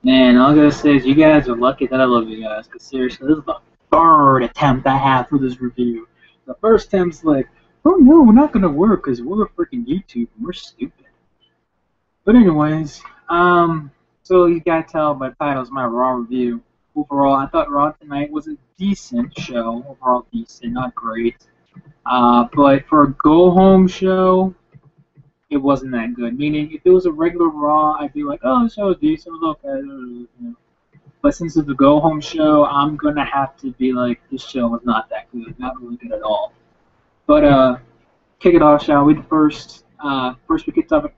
Man, all I gotta say is you guys are lucky that I love you guys, because seriously, this is the third attempt I have for this review. The first attempt's like, oh no, we're not gonna work because we're freaking YouTube and we're stupid. But anyways, so you gotta tell by the title is my Raw review. Overall, I thought Raw tonight was a decent show. Overall decent, not great. But for a go-home show, it wasn't that good. Meaning, if it was a regular Raw, I'd be like, oh, the show was decent, it was okay. You know. But since it's a go-home show, I'm gonna have to be like, this show was not that good, not really good at all. But kick it off, shall we? First we could talk about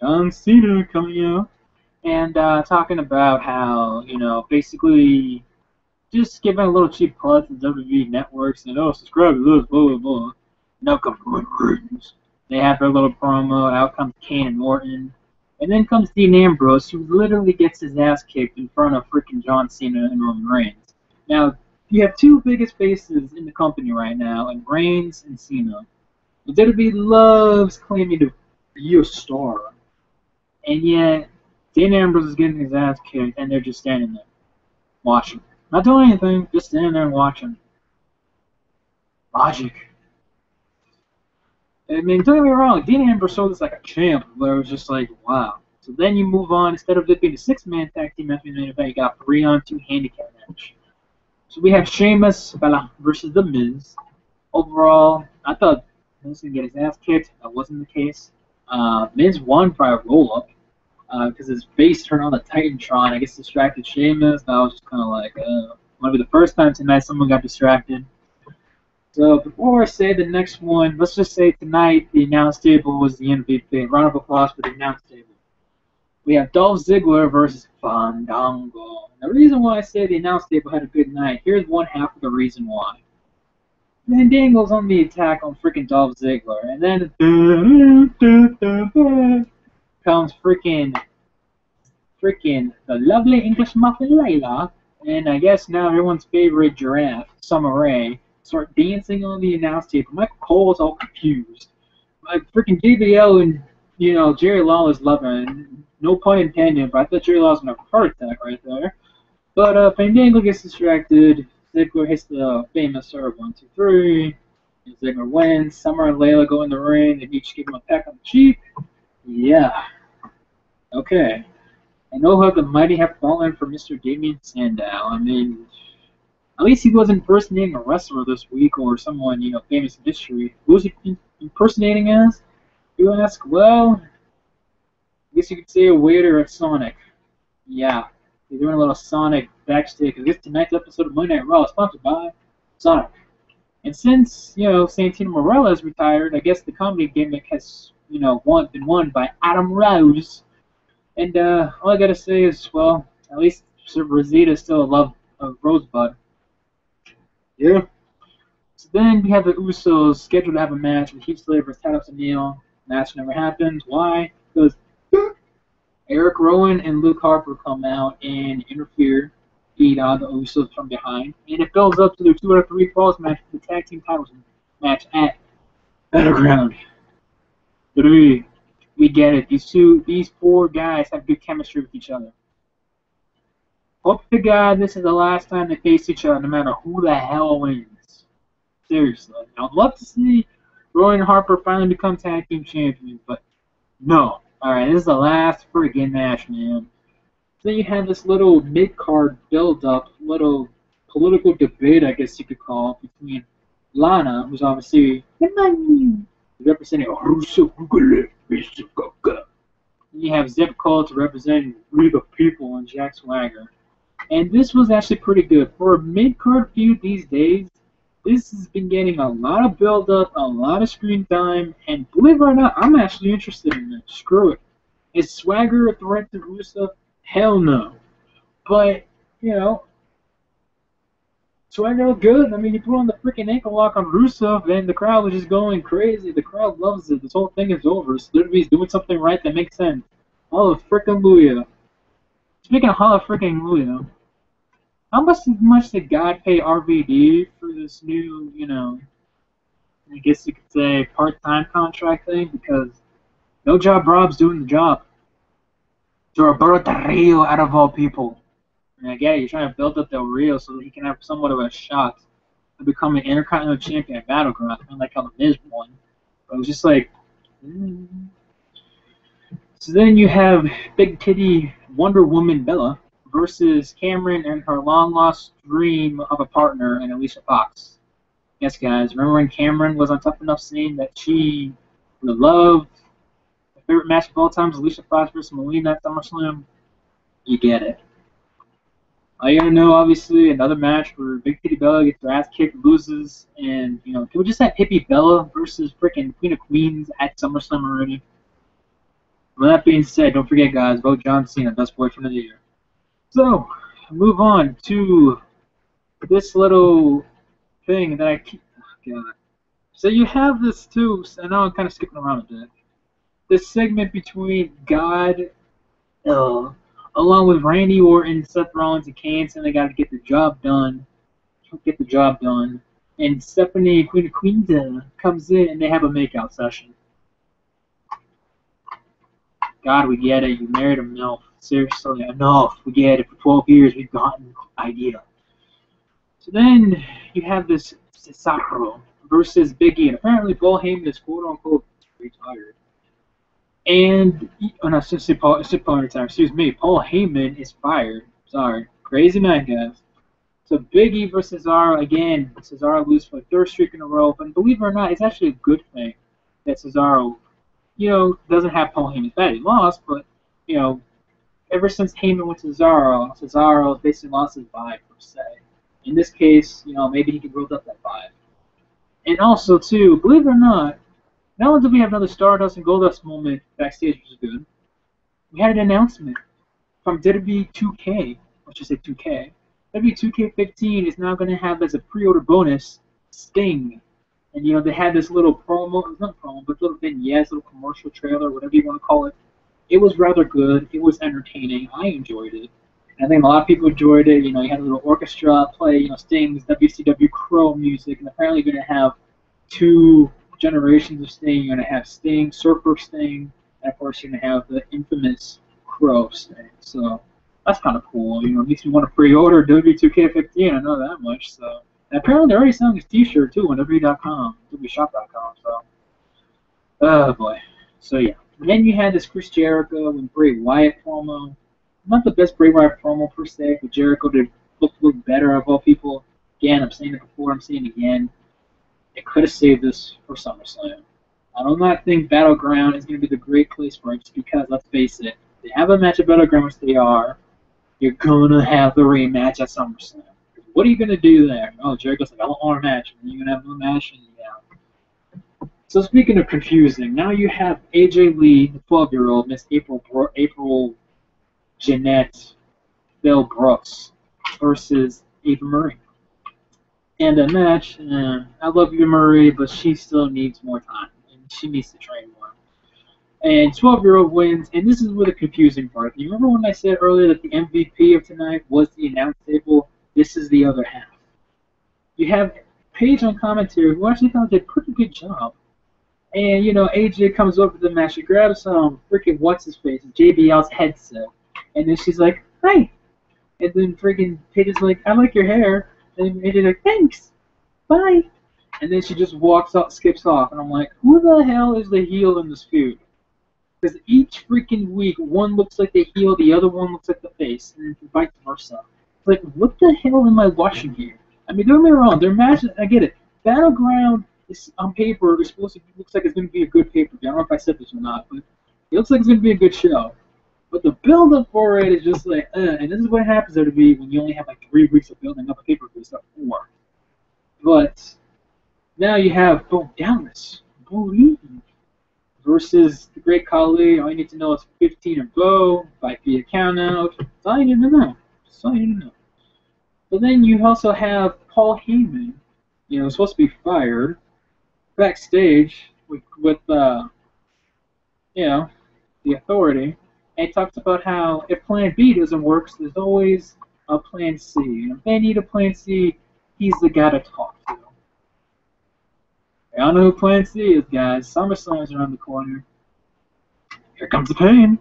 John Cena coming out and talking about how basically just giving a little cheap plug to WWE networks and subscribe to this, blah blah blah. Now comes Roman Reigns. They have their little promo. Out comes Kane and Orton. And then comes Dean Ambrose, who literally gets his ass kicked in front of freaking John Cena and Roman Reigns. Now, you have two biggest faces in the company right now, and Reigns and Cena. But WWE loves claiming to be a star. And yet, Dean Ambrose is getting his ass kicked, and they're just standing there, watching. Not doing anything, just standing there and watching. Logic. I mean, don't get me wrong, Dean Ambrose showed this like a champ, where it was just like, wow. So then you move on, instead of it being a 6-man tag team match, you got a 3-on-2 handicap match. So we have Sheamus versus The Miz. Overall, I thought Miz was going to get his ass kicked. That wasn't the case. Miz won by a roll-up, because his face turned on the Titantron. I guess distracted Sheamus. That was just kind of like, might be the first time tonight someone got distracted. So before I say the next one, let's just say tonight the announce table was the MVP. Round of applause for the announce table. We have Dolph Ziggler versus Fandango. The reason why I say the announce table had a good night, here's one half of the reason why. Fandango's on the attack on freaking Dolph Ziggler, and then comes freaking the lovely English muffin Layla, and I guess now everyone's favorite giraffe, Summer Rae, start dancing on the announce table. Michael Cole's all confused. Like freaking JBL and Jerry Lawler's loving. No pun intended, but I thought Jerry Lawler's gonna have a heart attack right there. But Fandango gets distracted. Ziggler hits the famous serve 1, 2, 3. And Ziggler wins. Summer and Layla go in the ring. They each give him a peck on the cheek. Yeah. Okay. And oh how the mighty have fallen for Mr. Damien Sandow. I mean, at least he wasn't impersonating a wrestler this week or someone, famous in history. Who was he impersonating as? You ask? Well, I guess you could say a waiter at Sonic. Yeah, they're doing a little Sonic backstage. I guess tonight's episode of Monday Night Raw is sponsored by Sonic. And since, Santino Marella is retired, I guess the comedy gimmick has, been won by Adam Rose. And all I gotta say is, well, at least Sir Rosita's still a love of Rosebud. Yeah. So then we have the Usos scheduled to have a match with Heath Slater versus Titus O'Neil. Match never happens. Why? Because Eric Rowan and Luke Harper come out and interfere, beat the Usos from behind, and it builds up to their 2 out of 3 falls match for the tag team titles match at Battleground. But we get it. These 4 guys have good chemistry with each other. Hope to God this is the last time they face each other, no matter who the hell wins. Seriously. I'd love to see Rowan and Harper finally become tag team champions, but no. Alright, this is the last friggin' match, man. So you have this little mid-card build-up, little political debate, I guess you could call, between Lana, who's obviously representing Russo. You have Zip Cole to represent We the People and Jack Swagger. And this was actually pretty good. For a mid-card feud these days, this has been getting a lot of build-up, a lot of screen time, and believe it or not, I'm actually interested in it. Screw it. Is Swagger a threat to Rusev? Hell no. But, Swagger looked good. I mean, you put on the freaking ankle lock on Rusev, and the crowd was just going crazy. The crowd loves it. This whole thing is over. WWE's doing something right that makes sense. Hallelujah. Speaking of hallelujah, how much did God pay RVD for this new, I guess you could say part-time contract thing? Because No Job Rob's doing the job. Roberto Rio out of all people. And again, you're trying to build up Del Rio so that he can have somewhat of a shot to become an Intercontinental Champion at Battleground, kind of like how The Miz won. But it was just like, So then you have Big Titty Wonder Woman Bella versus Cameron and her long-lost dream of a partner in Alicia Fox. Yes, guys, remember when Cameron was on Tough Enough saying that she would love her favorite match of all time is Alicia Fox versus Melina at SummerSlam? You get it. All you gotta know, obviously, another match where Big Titty Bella gets her ass kicked, loses, and, you know, can we just have Hippie Bella versus freaking Queen of Queens at SummerSlam already? With that being said, don't forget, guys, vote John Cena, best boyfriend of the year. So, move on to this little thing that I keep. Oh, God. So you have this too. I know I'm kind of skipping around a bit. This segment between God, along with Randy Orton, Seth Rollins, and Kane, saying they got to get the job done. And Stephanie, Queen of Queens, comes in and they have a makeout session. God, we get it. You married a MILF. Seriously, enough. We get it. For 12 years, we've gotten the idea. So then you have this Cesaro versus Big E. And apparently, Paul Heyman is quote-unquote retired. And, Paul Heyman is fired. Sorry. Crazy man, guys. So Big E versus Cesaro. Again, Cesaro loses for the third streak in a row. But believe it or not, it's actually a good thing that Cesaro, doesn't have Paul Heyman's bad. He lost, but, ever since Heyman went to Cesaro has basically lost his vibe, per se. In this case, maybe he could build up that vibe. And also, too, believe it or not only did we have another Stardust and Goldust moment backstage, which is good, we had an announcement from WWE 2K, which is a 2K. WWE 2K15 is now going to have as a pre-order bonus Sting. And, they had this little promo, not promo, but little vignette, little commercial trailer, whatever you want to call it. It was rather good. It was entertaining. I enjoyed it. And I think a lot of people enjoyed it. You had a little orchestra play, Sting's WCW Crow music. And apparently you're going to have 2 generations of Sting. You're going to have Sting, Surfer Sting, and of course you're going to have the infamous Crow Sting. So that's kind of cool. It makes me want to pre-order WWE2K15. I know that much. So. And apparently they're already selling his t-shirt too on WWE.com, WWEshop.com, so. Oh boy. So yeah. And then you had this Chris Jericho and Bray Wyatt promo. Not the best Bray Wyatt promo per se, but Jericho did look better of all people. Again, I'm saying it before, I'm saying it again. It could have saved this for SummerSlam. I do not think Battleground is going to be the great place for it, just because, let's face it, they have a match at Battleground, which they are. You're going to have the rematch at SummerSlam. What are you going to do there? Oh, Jericho's like, I don't want a match. And you're going to have no match? And yeah. So speaking of confusing, now you have AJ Lee, the 12-year-old, Miss April Jeanette Bell Brooks versus Eva Marie. And a match, I love Eva Marie, but she still needs more time. And she needs to train more. And 12-year-old wins, and this is where the confusing part. You remember when I said earlier that the MVP of tonight was the announce table? This is the other half. You have Paige on commentary, who actually thought did a pretty good job. And, AJ comes over to the match. She grabs freaking what's-his-face, JBL's headset. And then she's like, hi. And then freaking Paige is like, I like your hair. And AJ's like, thanks. Bye. And then she just walks out, skips off. And I'm like, who the hell is the heel in this feud? Because each freaking week, one looks like the heel, the other one looks like the face. And vice versa. Like, what the hell am I watching here? I mean, don't get me wrong, their matches, I get it. Battleground is on paper, it's supposed to looks like it's going to be a good pay-per-view. I don't know if I said this or not, but it looks like it's going to be a good show. But the build-up for it is just like, and this is what happens there to be when you only have like 3 weeks of building up a pay-per-view, it's not 4. But now you have Bo Dallas, versus the Great Khali. All you need to know is 15 and Bo, by via countout. That's all you need to know. That's all you need to know. But then you also have Paul Heyman, supposed to be fired, backstage with the Authority, and he talks about how if Plan B doesn't work, there's always a Plan C. And if they need a Plan C, he's the guy to talk to. I don't know who Plan C is, guys. SummerSlam is around the corner. Here comes the pain.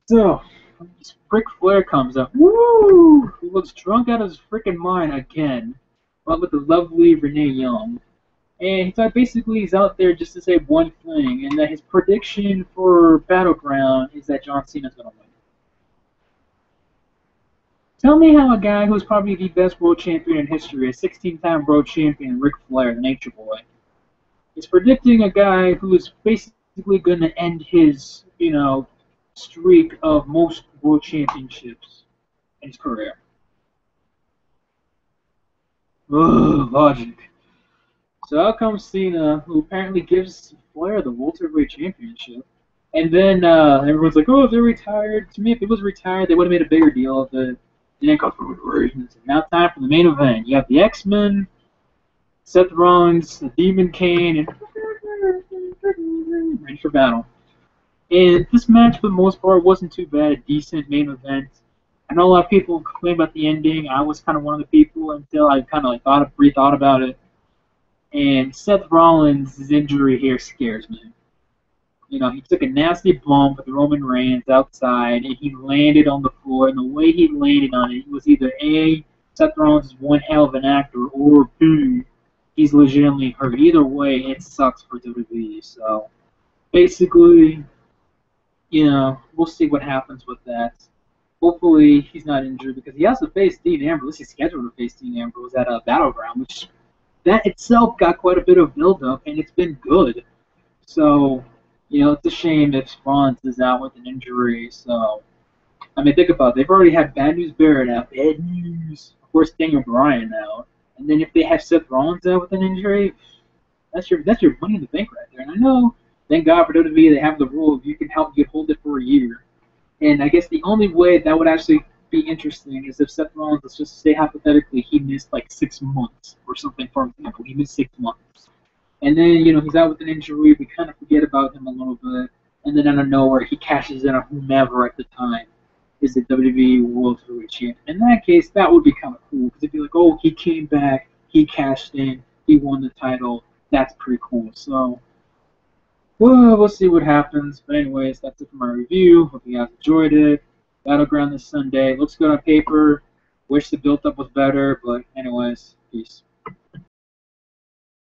So, Ric Flair comes up. Woo! He looks drunk out of his freaking mind again. But with the lovely Renee Young. And he's basically he's out there just to say one thing, and that his prediction for Battleground is that John Cena's going to win. Tell me how a guy who's probably the best world champion in history, a 16-time world champion, Ric Flair, the Nature Boy, is predicting a guy who is basically going to end his, streak of most world championships in his career. Ugh, logic. So out comes Cena, who apparently gives Flair the welterweight championship. And then everyone's like, oh, if they're retired. To me, if it was retired, they would have made a bigger deal of it. And then for reasons. Now time for the main event. You have the XMen, Seth Rollins, the Demon Kane, and ready for battle. And this match, for the most part, wasn't too bad. A decent main event. I know a lot of people complain about the ending. I was kind of one of the people until I kind of rethought about it. And Seth Rollins' injury here scares me. He took a nasty bump with Roman Reigns outside, and he landed on the floor. And the way he landed on it was either A, Seth Rollins is one hell of an actor, or B, he's legitimately hurt. Either way, it sucks for WWE. So, basically, we'll see what happens with that. Hopefully, he's not injured because he has to face Dean Ambrose. He's scheduled to face Dean Ambrose at a Battleground, which that itself got quite a bit of build-up, and it's been good. So, it's a shame if Rollins is out with an injury. So, think about it. They've already had Bad News Barrett out. Bad news. Of course, Daniel Bryan out. And then if they have Seth Rollins out with an injury, that's your money in the bank right there. And I know, thank God for WWE, they have the rule of you can hold it for a year. And I guess the only way that would actually be interesting is if Seth Rollins, let's just say hypothetically, he missed like 6 months or something, for example. He missed 6 months. And then, he's out with an injury. We kind of forget about him a little bit. And then out of nowhere, he cashes in on whomever at the time is the WWE World Heavyweight Champion. In that case, that would be kind of cool. Because it'd be like, oh, he came back, he cashed in, he won the title. That's pretty cool. So, well, we'll see what happens. But anyways, that's it for my review. Hope you guys enjoyed it. Battleground this Sunday. Looks good on paper. Wish the build-up was better. But anyways, peace.